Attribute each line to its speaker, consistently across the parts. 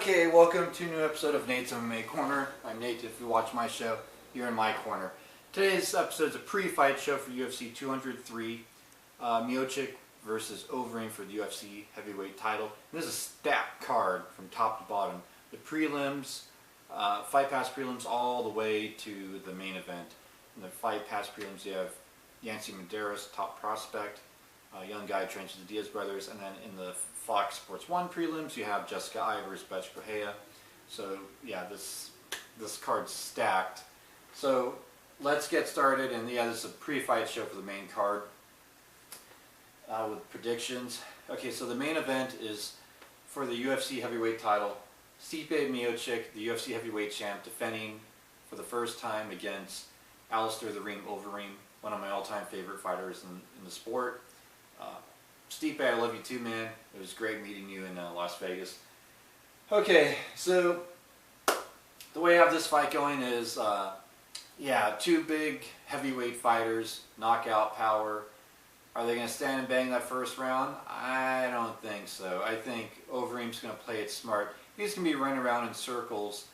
Speaker 1: Okay, welcome to a new episode of Nate's MMA Corner. I'm Nate. If you watch my show, you're in my corner. Today's episode is a pre-fight show for UFC 203. Miocic versus Overeem for the UFC heavyweight title. And this is a stacked card from top to bottom. The prelims, Fight Pass prelims all the way to the main event. In the Fight Pass prelims, you have Yancy Medeiros, top prospect, young guy trained to the Diaz brothers, and then in the Fox Sports 1 prelims, you have Jessica Ivers, Betch Correia. So yeah, this card's stacked. So let's get started, and yeah, this is a pre-fight show for the main card with predictions. Okay, so the main event is for the UFC heavyweight title. Stipe Miocic, the UFC heavyweight champ, defending for the first time against Alistair the Reem Overeem, one of my all-time favorite fighters in the sport. Stipe, I love you too, man. It was great meeting you in Las Vegas. Okay, so the way I have this fight going is, yeah, two big heavyweight fighters, knockout power. Are they going to stand and bang that first round? I don't think so. I think Overeem's going to play it smart. He's going to be running around in circles,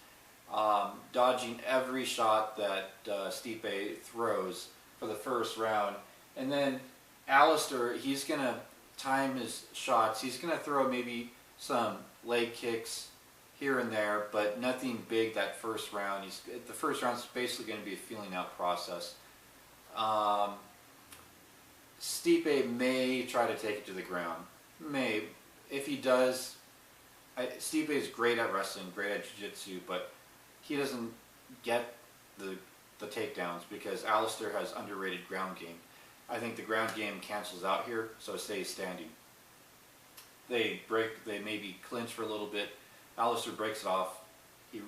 Speaker 1: dodging every shot that Stipe throws for the first round. And then Alistair, he's going to time his shots. He's going to throw maybe some leg kicks here and there, but nothing big that first round. The first round is basically going to be a feeling out process. Stipe may try to take it to the ground. May. If he does, Stipe is great at wrestling, great at jiu-jitsu, but he doesn't get the takedowns because Alistair has underrated ground game. I think the ground game cancels out here, so it stays standing. They maybe clinch for a little bit. Alistair breaks it off. He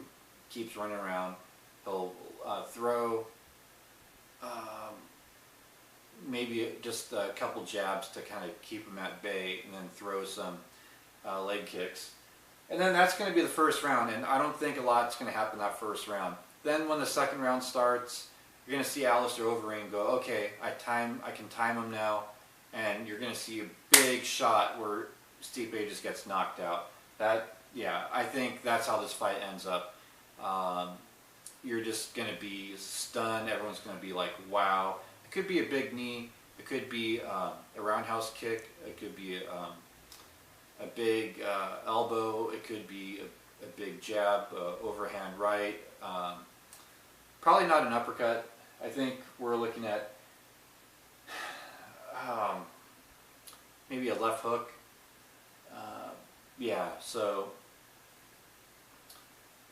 Speaker 1: keeps running around. He'll throw maybe just a couple jabs to kind of keep him at bay, and then throw some leg kicks. And then that's going to be the first round, and I don't think a lot's going to happen that first round. Then when the second round starts, you're going to see Alistair Overeem go, okay, I can time him now, and you're going to see a big shot where Stipe just gets knocked out. Yeah, I think that's how this fight ends up. You're just going to be stunned. Everyone's going to be like, wow. It could be a big knee. It could be a roundhouse kick. It could be a big elbow. It could be a big jab, overhand right. Probably not an uppercut. I think we're looking at maybe a left hook. Yeah, so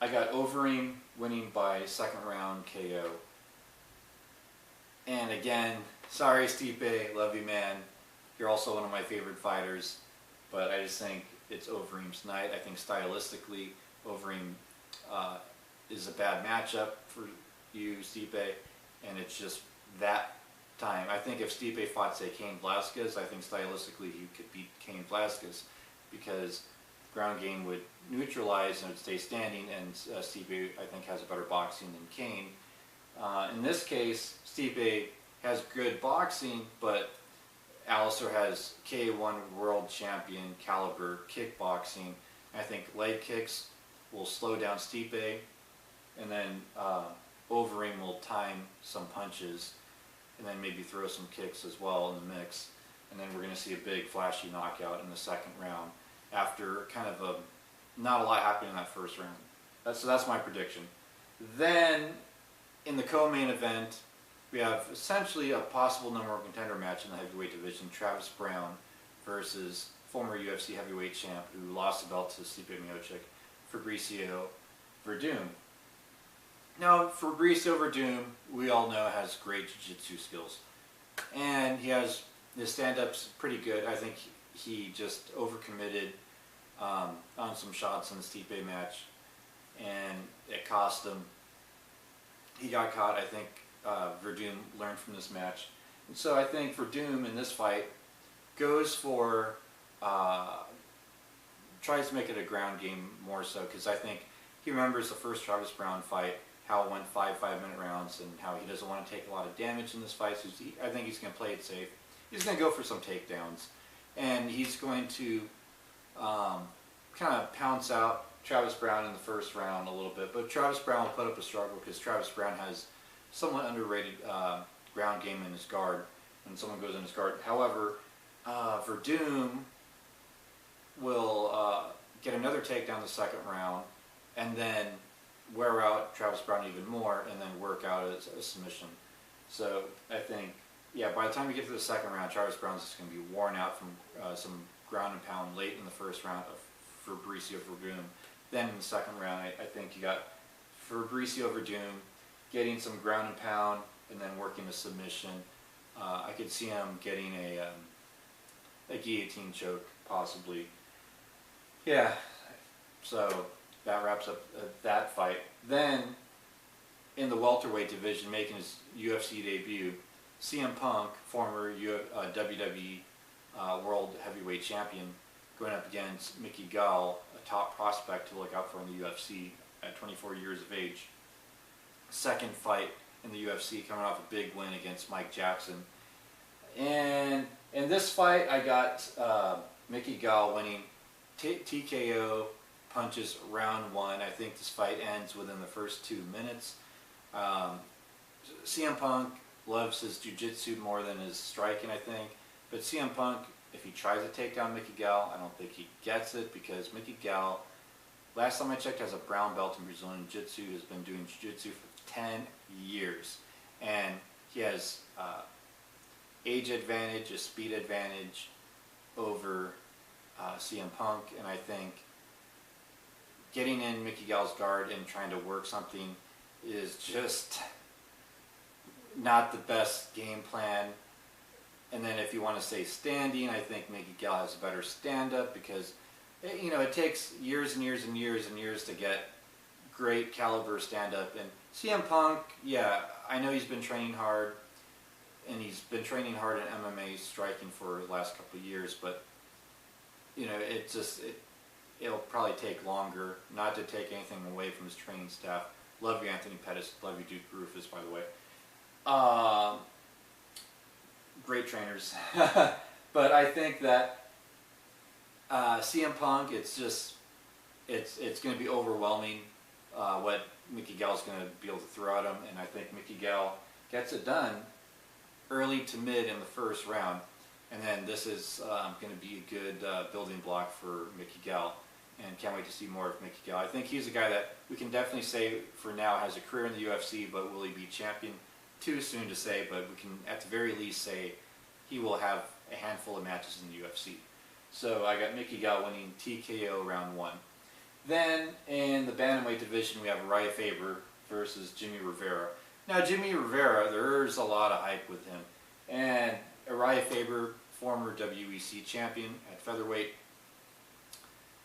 Speaker 1: I got Overeem winning by second round KO. And again, sorry Stipe, love you, man. You're also one of my favorite fighters, but I just think it's Overeem's night. I think stylistically, Overeem is a bad matchup for you, Stipe, and it's just that time. I think if Stipe fought, say, Cain Velasquez, I think stylistically he could beat Cain Velasquez because ground game would neutralize and would stay standing, and Stipe, I think, has a better boxing than Cain. In this case, Stipe has good boxing, but Alistair has K1 world champion caliber kickboxing. I think leg kicks will slow down Stipe, and then Overeem will time some punches, and then maybe throw some kicks as well in the mix. And then we're going to see a big flashy knockout in the second round after kind of not a lot happening in that first round. So that's my prediction. Then in the co-main event, we have essentially a possible number one contender match in the heavyweight division. Travis Brown versus former UFC heavyweight champ who lost the belt to Stipe Miocic, Fabricio Werdum. Now, Fabricio Werdum, we all know, has great jiu-jitsu skills. And his stand-up's pretty good. I think he just overcommitted on some shots in the Stipe match, and it cost him. He got caught. I think Werdum learned from this match. And so I think Werdum in this fight goes for, tries to make it a ground game more so, because I think he remembers the first Travis Brown fight, how it went 5 5-minute rounds, and how he doesn't want to take a lot of damage in this fight. So I think he's going to play it safe. He's going to go for some takedowns, and he's going to kind of pounce out Travis Brown in the first round a little bit, but Travis Brown will put up a struggle because Travis Brown has somewhat underrated ground game in his guard when someone goes in his guard. However, Verdum will get another takedown in the second round and then wear out Travis Brown even more and then work out a submission. So I think, yeah, by the time you get to the second round, Travis Brown's just going to be worn out from some ground and pound late in the first round of Fabricio Verdum. Then in the second round, I think you got Fabricio Verdum getting some ground and pound and then working a submission. I could see him getting a guillotine choke, possibly. Yeah, so that wraps up that fight. Then, in the welterweight division, making his UFC debut, CM Punk, former WWE World Heavyweight Champion, going up against Mickey Gall, a top prospect to look out for in the UFC at 24 years of age. Second fight in the UFC, coming off a big win against Mike Jackson. And in this fight, I got Mickey Gall winning TKO punches round one. I think this fight ends within the first 2 minutes. CM Punk loves his jiu-jitsu more than his striking, I think. But CM Punk, if he tries to take down Mickey Gall, I don't think he gets it because Mickey Gall, last time I checked, has a brown belt in Brazilian Jiu-Jitsu, has been doing Jiu-Jitsu for 10 years. And he has age advantage, a speed advantage over CM Punk. And I think getting in Mickey Gall's guard and trying to work something is just not the best game plan. And then if you want to say standing, I think Mickey Gall has a better stand-up because it takes years and years and years and years to get great caliber stand-up. And CM Punk, yeah, I know he's been training hard, and he's been training hard in MMA striking for the last couple of years, but it'll probably take longer. Not to take anything away from his training staff. Love you, Anthony Pettis. Love you, Duke Rufus, by the way. Great trainers. But I think that CM Punk, it's going to be overwhelming what Mickey Gall's going to be able to throw at him, and I think Mickey Gall gets it done early to mid in the first round, and then this is going to be a good building block for Mickey Gall, and can't wait to see more of Mickey Gall. I think he's a guy that we can definitely say for now has a career in the UFC, but will he be champion? Too soon to say, but we can at the very least say he will have a handful of matches in the UFC. So I got Mickey Gall winning TKO round one. Then in the bantamweight division, we have Uriah Faber versus Jimmy Rivera. Now Jimmy Rivera, there's a lot of hype with him. And Uriah Faber, former WEC champion at featherweight,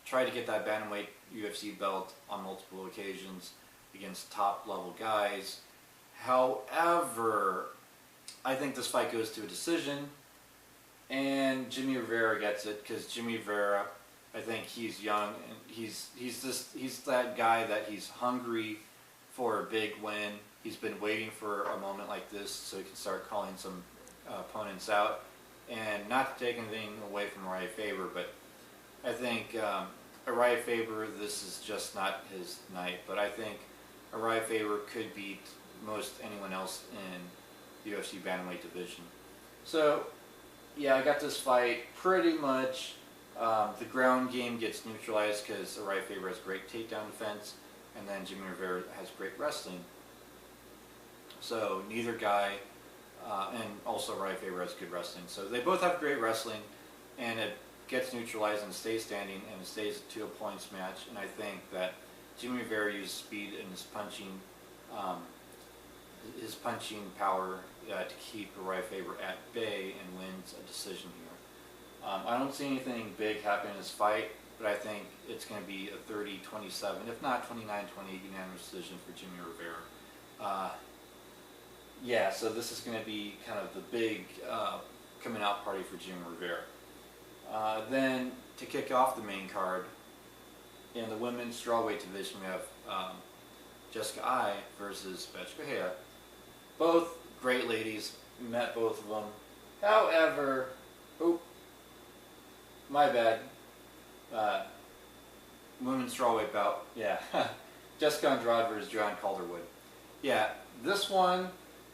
Speaker 1: tried to get that bantamweight UFC belt on multiple occasions against top level guys. However, I think this fight goes to a decision, and Jimmy Rivera gets it because Jimmy Rivera, I think he's young and he's that guy that he's hungry for a big win. He's been waiting for a moment like this so he can start calling some opponents out. And not to take anything away from Uriah Faber, but I think Uriah Faber, this is just not his night. But I think Uriah Faber could beat most anyone else in the UFC bantamweight division. So, yeah, I got this fight pretty much. The ground game gets neutralized because Uriah Faber has great takedown defense, and then Jimmy Rivera has great wrestling. So neither guy, and also Uriah Faber has good wrestling. So they both have great wrestling, and it gets neutralized and stays standing, and it stays to a points match. And I think that Jimmy Rivera used speed in his punching power to keep Uriah Faber at bay and wins a decision here. I don't see anything big happening in this fight, but I think it's going to be a 30-27, if not 29-28 unanimous decision for Jimmy Rivera. Yeah, so this is going to be kind of the big coming out party for Jimmy Rivera. Then to kick off the main card, in the women's strawweight division, we have Jessica Ai versus Bethe Correia. Both great ladies. We met both of them. However, my bad. women's strawweight bout. Yeah, Jessica Andrade versus Joanne Calderwood. Yeah, this one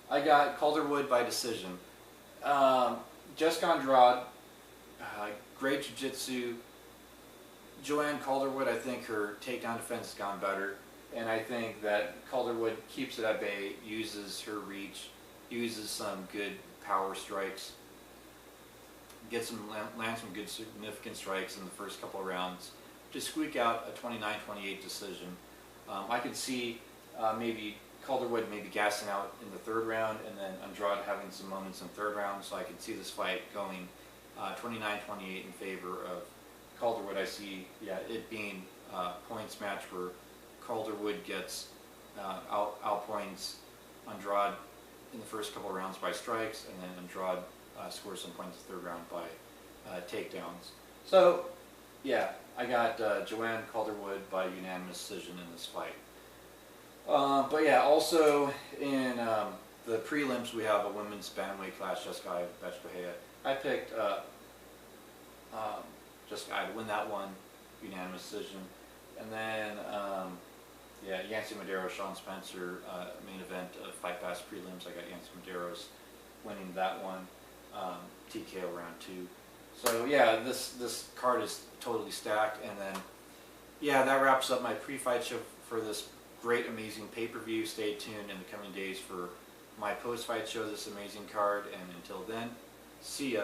Speaker 1: I got Calderwood by decision. Jessica Andrade, great jiu-jitsu. Joanne Calderwood, I think her takedown defense has gone better, and I think that Calderwood keeps it at bay, uses her reach, uses some good power strikes, land some good significant strikes in the first couple of rounds to squeak out a 29-28 decision. I could see maybe Calderwood maybe gassing out in the third round, and then Andrade having some moments in the third round, so I could see this fight going 29-28 in favor of Calderwood. I see, yeah, it being a points match where Calderwood gets outpoints Andrade in the first couple of rounds by strikes, and then Andrade scores some points in the third round by takedowns. So, yeah, I got Joanne Calderwood by unanimous decision in this fight. But yeah, also in the prelims we have a women's bantamweight class, Jessica Bechbahea. I picked Jessica to win that one, unanimous decision. And then, yeah, Yancy Medeiros, Sean Spencer, main event of Fight Pass prelims. I got Yancy Medeiros winning that one, TKO round 2. So yeah, this card is totally stacked. And then, yeah, that wraps up my pre-fight show for this great, amazing pay-per-view. Stay tuned in the coming days for my post-fight show, this amazing card. And until then, see ya.